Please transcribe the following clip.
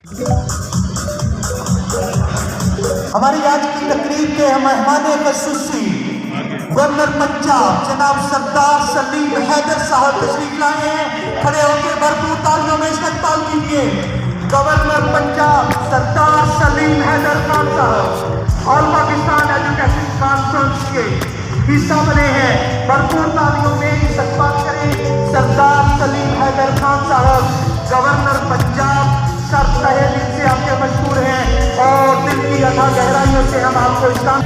हमारी आज की तकरीर के मेहमान ख़ुसूसी गवर्नर पंजाब जनाब सरदार सलीम हैदर साहब तशरीफ लाए हैं। खड़े होकर भरपूर तालियों में इस्तकबाल कीजिए। गवर्नर पंजाब सरदार सलीम हैदर खान साहब ऑल पाकिस्तान एजुकेशन कॉन्फ्रेंस के हिस्सा बने हैं। भरपूर तालियों में इस्तकबाल करें सरदार सलीम हैदर खान साहब, गवर्नर पंजाब। सर तहे दिल से आपके मशहूर हैं और दिल की अथाह गहराइयों से हम आपको इस्लाम